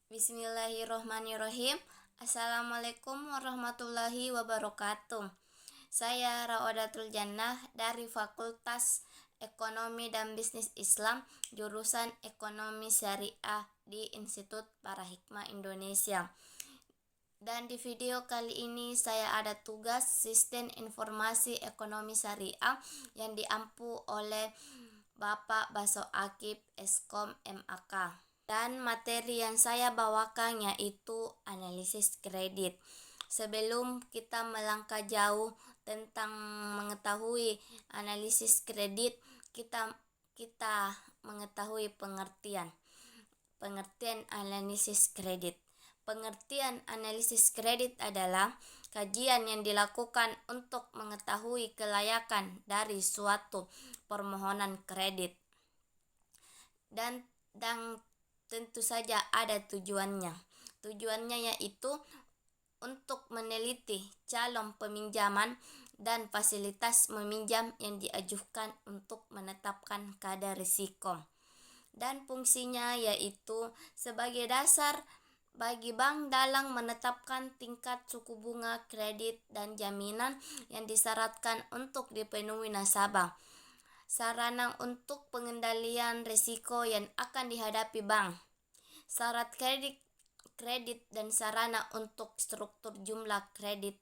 Bismillahirrohmanirrohim. Assalamualaikum warahmatullahi wabarakatuh. Saya Raodatul Jannah dari Fakultas Ekonomi dan Bisnis Islam, jurusan Ekonomi Syariah di Institut Parahikmah Indonesia. Dan di video kali ini saya ada tugas Sistem Informasi Ekonomi Syariah yang diampu oleh Bapak Baso Akib Eskom MAK. Dan materi yang saya bawakan yaitu analisis kredit. Sebelum kita melangkah jauh tentang mengetahui analisis kredit, kita mengetahui pengertian analisis kredit. Pengertian analisis kredit adalah kajian yang dilakukan untuk mengetahui kelayakan dari suatu permohonan kredit. Dan tentu saja ada tujuannya. Tujuannya yaitu untuk meneliti calon peminjaman dan fasilitas meminjam yang diajukan untuk menetapkan kadar risiko. Dan fungsinya yaitu sebagai dasar bagi bank dalam menetapkan tingkat suku bunga kredit dan jaminan yang disyaratkan untuk dipenuhi nasabah. Sarana untuk pengendalian risiko yang akan dihadapi bank, syarat kredit dan sarana untuk struktur jumlah kredit,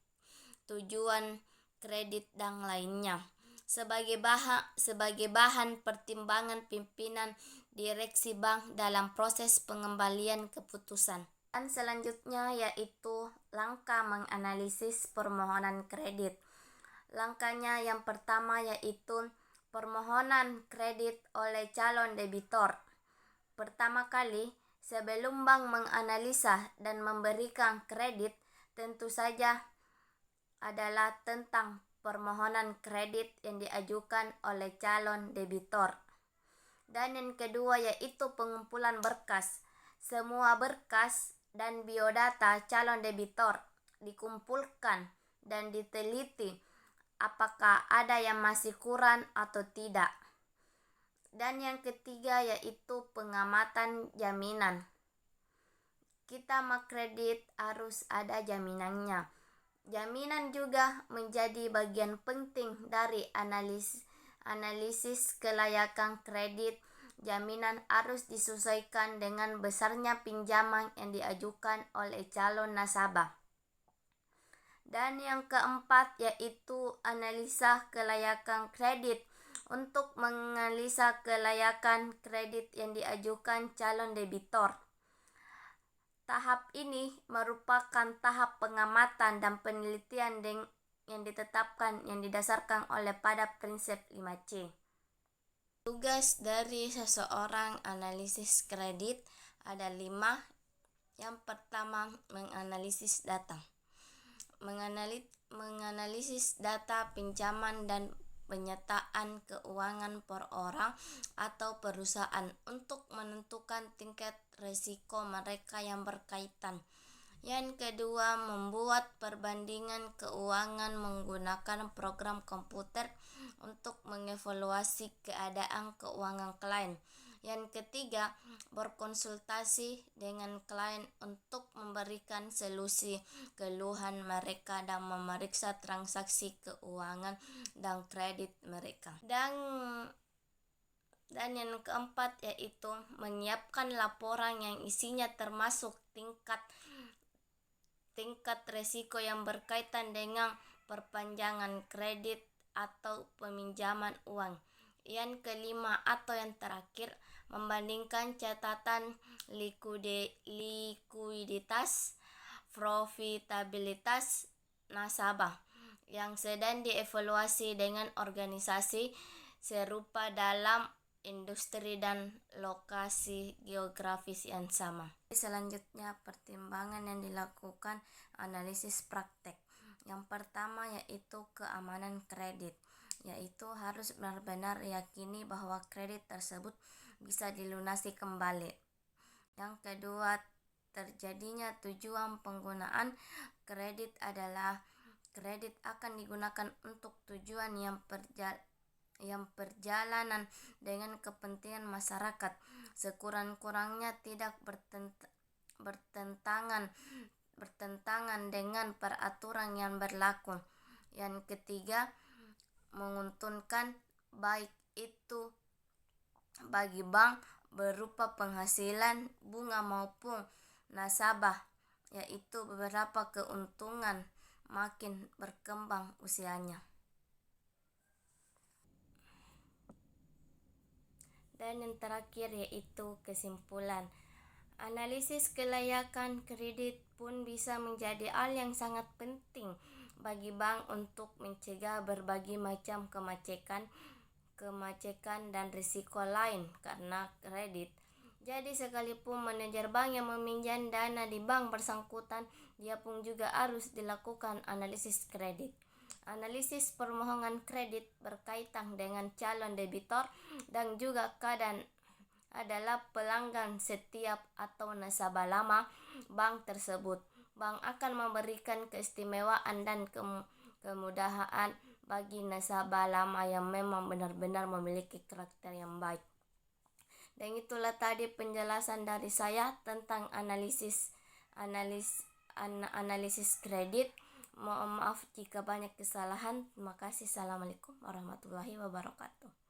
tujuan kredit dan lainnya. Sebagai bahan pertimbangan pimpinan direksi bank dalam proses pengembalian keputusan. Dan selanjutnya yaitu langkah menganalisis permohonan kredit. Langkahnya yang pertama yaitu permohonan kredit oleh calon debitor. Pertama kali, sebelum bank menganalisa dan memberikan kredit, tentu saja adalah tentang permohonan kredit yang diajukan oleh calon debitor. Dan yang kedua yaitu pengumpulan berkas. Semua berkas dan biodata calon debitor dikumpulkan dan diteliti apakah ada yang masih kurang atau tidak. Dan yang ketiga yaitu pengamatan jaminan. Kita mau kredit harus ada jaminannya. Jaminan juga menjadi bagian penting dari analisis kelayakan kredit. Jaminan harus disesuaikan dengan besarnya pinjaman yang diajukan oleh calon nasabah. Dan yang keempat yaitu analisa kelayakan kredit. Untuk menganalisa kelayakan kredit yang diajukan calon debitor, tahap ini merupakan tahap pengamatan dan penelitian yang ditetapkan yang didasarkan oleh pada prinsip 5C. Tugas dari seseorang analisis kredit ada 5. Yang pertama, menganalisis data. Menganalisis data pinjaman dan penyertaan keuangan per orang atau perusahaan untuk menentukan tingkat risiko mereka yang berkaitan. Yang kedua, membuat perbandingan keuangan menggunakan program komputer untuk mengevaluasi keadaan keuangan klien. Yang ketiga, berkonsultasi dengan klien untuk memberikan solusi keluhan mereka dan memeriksa transaksi keuangan dan kredit mereka. Dan yang keempat yaitu menyiapkan laporan yang isinya termasuk tingkat risiko yang berkaitan dengan perpanjangan kredit atau peminjaman uang. Yang kelima atau yang terakhir, membandingkan catatan likuiditas, profitabilitas nasabah yang sedang dievaluasi dengan organisasi serupa dalam industri dan lokasi geografis yang sama. Selanjutnya, pertimbangan yang dilakukan analisis praktek. Yang pertama yaitu keamanan kredit, yaitu harus benar-benar yakini bahwa kredit tersebut bisa dilunasi kembali. Yang kedua, terjadinya tujuan penggunaan kredit adalah kredit akan digunakan untuk tujuan yang perjalanan dengan kepentingan masyarakat, sekurang-kurangnya tidak bertentangan dengan peraturan yang berlaku. Yang ketiga, menguntungkan baik itu bagi bank berupa penghasilan bunga maupun nasabah, yaitu beberapa keuntungan makin berkembang usianya. Dan yang terakhir yaitu kesimpulan. Analisis kelayakan kredit pun bisa menjadi hal yang sangat penting bagi bank untuk mencegah berbagai macam kemacetan dan risiko lain karena kredit. Jadi sekalipun manajer bank yang meminjam dana di bank bersangkutan, dia pun juga harus dilakukan analisis kredit. Analisis permohonan kredit berkaitan dengan calon debitor dan juga keadaan adalah pelanggan setiap atau nasabah lama bank tersebut. Bank akan memberikan keistimewaan dan kemudahan bagi nasabah lama yang memang benar-benar memiliki karakter yang baik. Dan itulah tadi penjelasan dari saya tentang analisis kredit. Mohon maaf jika banyak kesalahan. Terima kasih. Assalamualaikum warahmatullahi wabarakatuh.